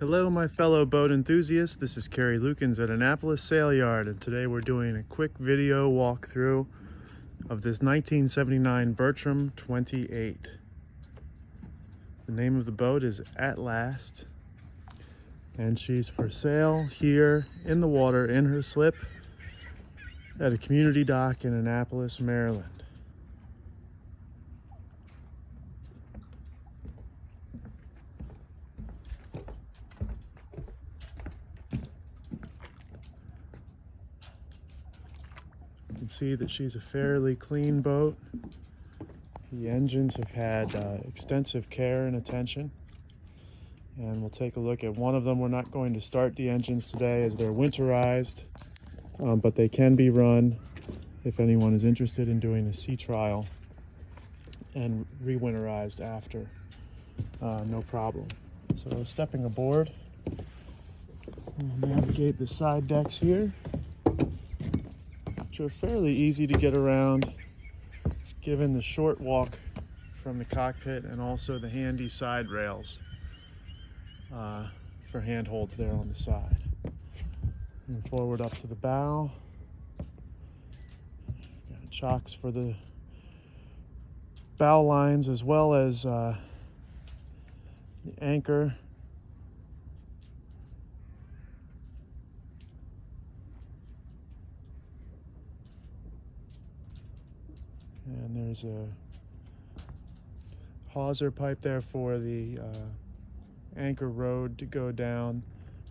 Hello my fellow boat enthusiasts, this is Cary at Annapolis Sail Yard, and today we're doing a quick video walkthrough of this 1979 Bertram 28. The name of the boat is At Last, and she's for sale here in the water in her slip at a community dock in Annapolis, Maryland. You can see that she's a fairly clean boat. The engines have had extensive care and attention, and we'll take a look at one of them. We're not going to start the engines today as they're winterized, but they can be run if anyone is interested in doing a sea trial and re-winterized after. No problem. So stepping aboard, we'll navigate the side decks here, which are fairly easy to get around given the short walk from the cockpit and also the handy side rails for handholds there on the side. And forward up to the bow. Got chocks for the bow lines as well as the anchor. And there's a hawser pipe there for the anchor rod to go down,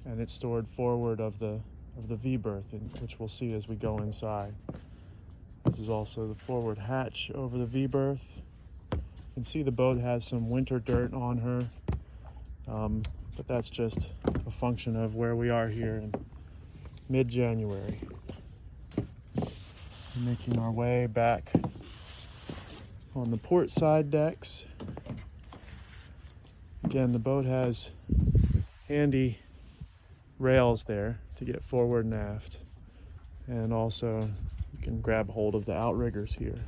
and it's stored forward of the V-berth, which we'll see as we go inside. This is also the forward hatch over the V-berth. You can see the boat has some winter dirt on her, but that's just a function of where we are here in mid-January. Making our way back on the port side decks. Again, the boat has handy rails there to get forward and aft, and also you can grab hold of the outriggers here.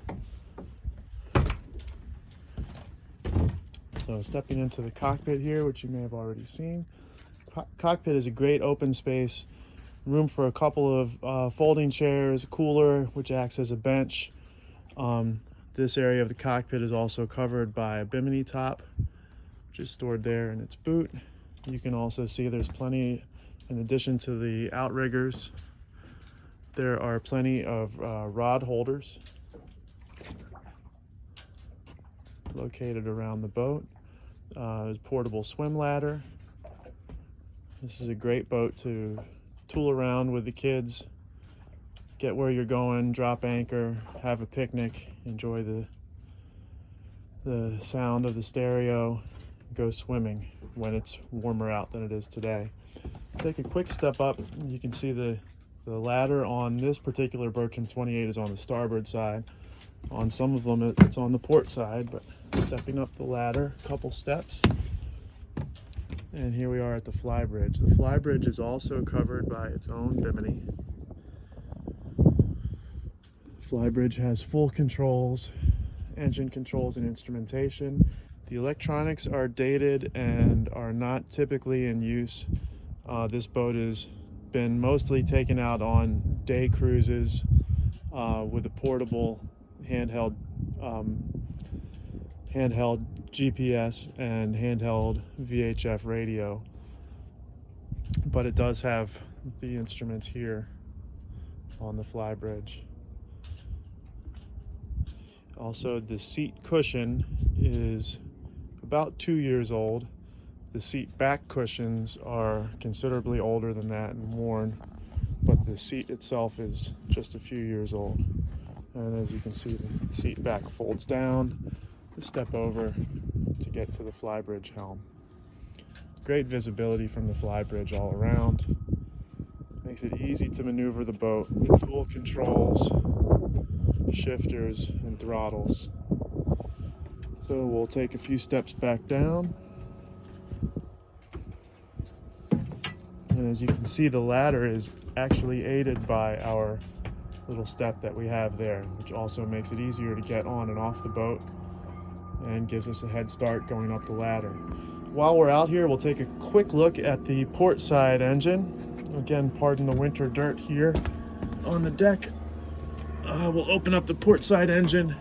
So stepping into the cockpit here, which you may have already seen. Cockpit is a great open space, room for a couple of folding chairs, a cooler which acts as a bench. This area of the cockpit is also covered by a bimini top, which is stored there in its boot. You can also see there's plenty, in addition to the outriggers, there are plenty of rod holders located around the boat. There's a portable swim ladder. This is a great boat to tool around with the kids, get where you're going, drop anchor, have a picnic, enjoy the sound of the stereo, go swimming when it's warmer out than it is today. Take a quick step up, you can see the ladder on this particular Bertram 28 is on the starboard side. On some of them it's on the port side, but stepping up the ladder a couple steps, and here we are at the flybridge. The flybridge is also covered by its own bimini. Flybridge has full controls, engine controls and instrumentation. The electronics are dated and are not typically in use. This boat has been mostly taken out on day cruises with a portable handheld GPS and handheld VHF radio, but it does have the instruments here on the flybridge. Also, the seat cushion is about 2 years old. The seat back cushions are considerably older than that and worn, but the seat itself is just a few years old. And as you can see, the seat back folds down to step over to get to the flybridge helm. Great visibility from the flybridge all around. Makes it easy to maneuver the boat with dual controls, shifters and throttles. So we'll take a few steps back down, and as you can see, the ladder is actually aided by our little step that we have there, which also makes it easier to get on and off the boat and gives us a head start going up the ladder. while we're out here, we'll take a quick look at the port side engine. Again, pardon the winter dirt here on the deck. We'll open up the port side engine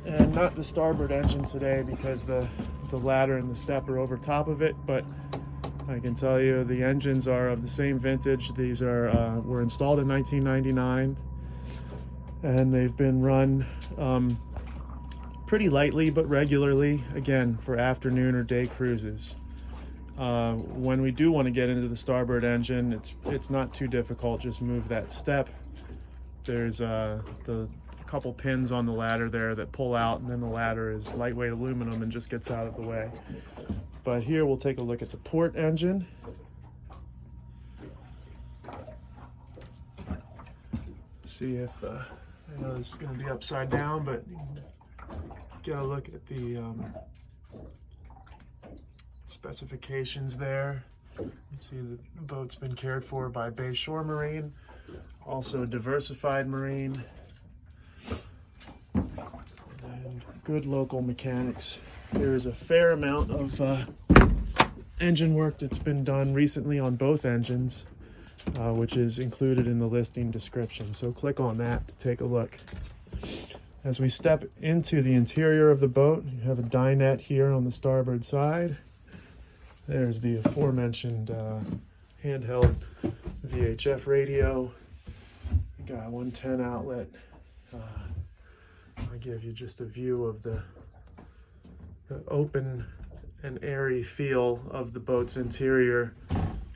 and not the starboard engine today because the ladder and the step are over top of it, but I can tell you the engines are of the same vintage. These are were installed in 1999 and they've been run pretty lightly but regularly, again, for afternoon or day cruises. When we do want to get into the starboard engine, it's not too difficult. Just move that step. There's the couple pins on the ladder there that pull out, and then the ladder is lightweight aluminum and just gets out of the way. But here we'll take a look at the port engine. See if I know this is going to be upside down, but get a look at the specifications there. You see the boat's been cared for by Bayshore Marine, also Diversified Marine, and good local mechanics. There's a fair amount of engine work that's been done recently on both engines, which is included in the listing description. So click on that to take a look. As we step into the interior of the boat, you have a dinette here on the starboard side. There's the aforementioned handheld VHF radio. We got 110 outlet. I'll give you just a view of the open and airy feel of the boat's interior,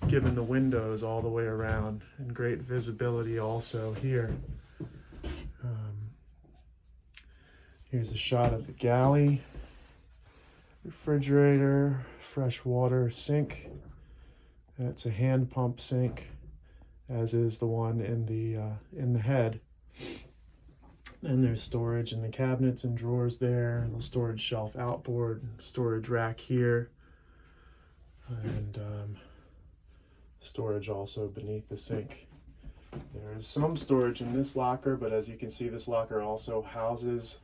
given the windows all the way around, and great visibility also here. Here's a shot of the galley, refrigerator, freshwater sink. That's a hand pump sink, as is the one in the head. And there's storage in the cabinets and drawers there, the storage shelf outboard, storage rack here, and storage also beneath the sink. There is some storage in this locker, but as you can see, this locker also houses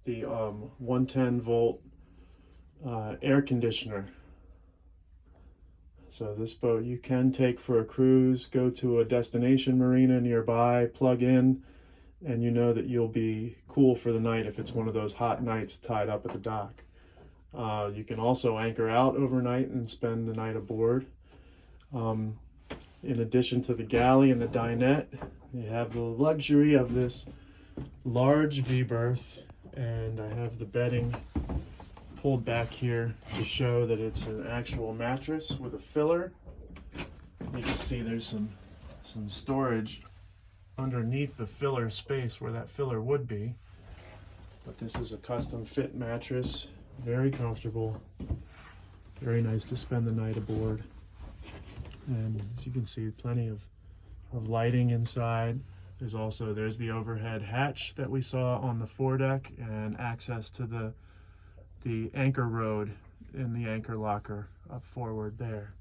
the 110 volt air conditioner. So this boat you can take for a cruise, go to a destination marina nearby, plug in, and you know that you'll be cool for the night if it's one of those hot nights tied up at the dock. You can also anchor out overnight and spend the night aboard. In addition to the galley and the dinette, you have the luxury of this large V-berth, and I have the bedding pulled back here to show that it's an actual mattress with a filler. You can see there's some storage underneath the filler space where that filler would be, but this is a custom fit mattress, very comfortable, very nice to spend the night aboard. And as you can see, plenty of lighting inside. There's the overhead hatch that we saw on the foredeck, and access to the anchor road in the anchor locker up forward there.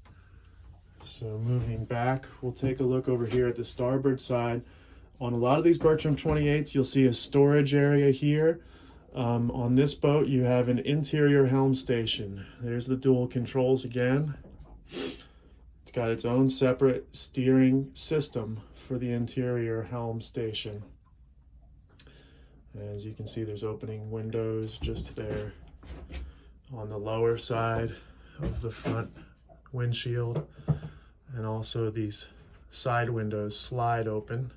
So moving back, we'll take a look over here at the starboard side. On a lot of these Bertram 28s, you'll see a storage area here. On this boat, you have an interior helm station. There's the dual controls again. It's got its own separate steering system for the interior helm station. As you can see, there's opening windows just there on the lower side of the front windshield, and also these side windows slide open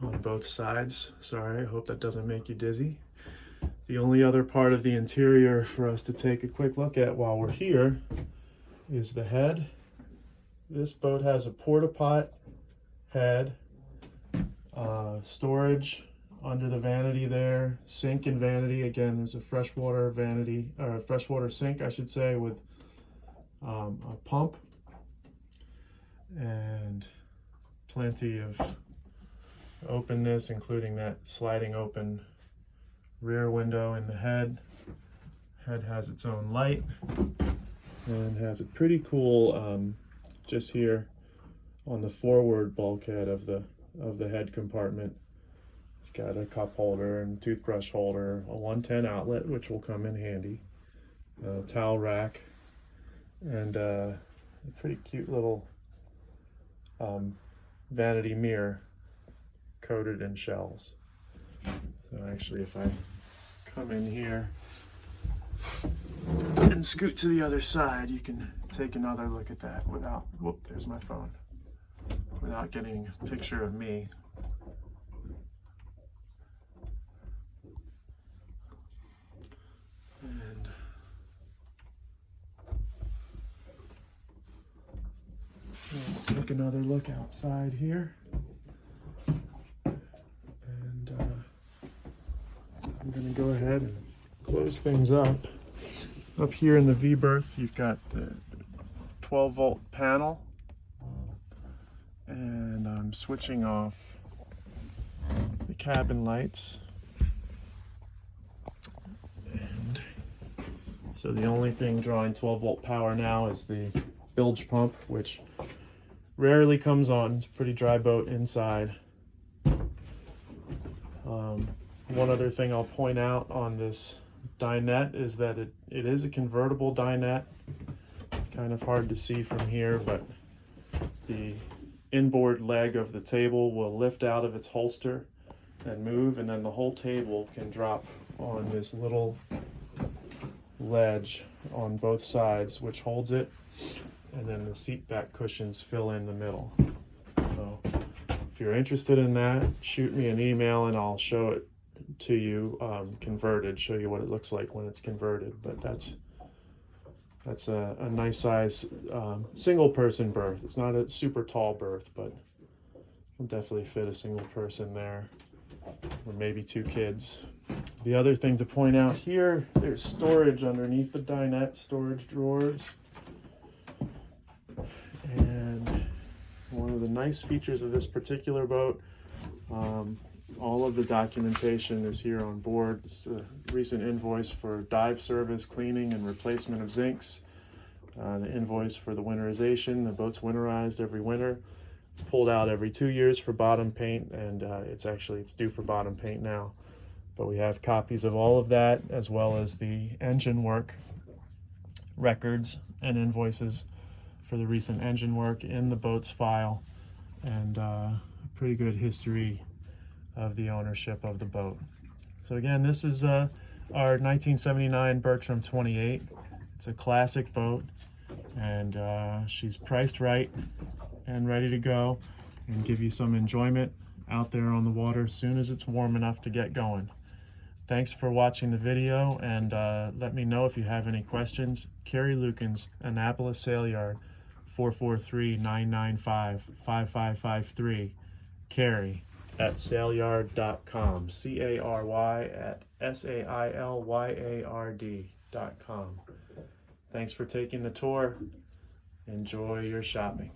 on both sides. Sorry, I hope that doesn't make you dizzy. The only other part of the interior for us to take a quick look at while we're here is the head. This boat has a porta-pot head, storage under the vanity there, sink and vanity. Again, there's a freshwater vanity, or a freshwater sink, I should say, with a pump, and plenty of openness, including that sliding open rear window in the head. Head has its own light and has a pretty cool just here on the forward bulkhead of the head compartment. It's got a cup holder and toothbrush holder, a 110 outlet, which will come in handy, towel rack, and a pretty cute little vanity mirror coated in shells. So actually, if I come in here and scoot to the other side, you can take another look at that without, whoop, there's my phone, without getting a picture of me. And we'll take another look outside here. And I'm going to go ahead and close things up. Up here in the V-berth, you've got the 12-volt panel, and I'm switching off the cabin lights. And so the only thing drawing 12-volt power now is the bilge pump, which rarely comes on. It's a pretty dry boat inside. One other thing I'll point out on this dinette is that it is a convertible dinette. Kind of hard to see from here, but the inboard leg of the table will lift out of its holster and move, and then the whole table can drop on this little ledge on both sides, which holds it, and then the seat back cushions fill in the middle. So if you're interested in that, shoot me an email and I'll show it to you converted, show you what it looks like when it's converted. But that's a nice size single person berth. It's not a super tall berth, but it'll definitely fit a single person there, or maybe two kids. The other thing to point out here, there's storage underneath the dinette, storage drawers. And one of the nice features of this particular boat, all of the documentation is here on board. It's a recent invoice for dive service, cleaning, and replacement of zincs. The invoice for the winterization. The boat's winterized every winter. It's pulled out every 2 years for bottom paint, and it's due for bottom paint now. But we have copies of all of that, as well as the engine work records and invoices for the recent engine work in the boat's file, and a pretty good history of the ownership of the boat. So again, this is our 1979 Bertram 28. It's a classic boat, and she's priced right and ready to go and give you some enjoyment out there on the water as soon as it's warm enough to get going. Thanks for watching the video, and let me know if you have any questions. Cary Lukens, Annapolis Sail Yard, 443-995-5553. Cary at sailyard.com. CARY@SAILYARD.com. Thanks for taking the tour. Enjoy your shopping.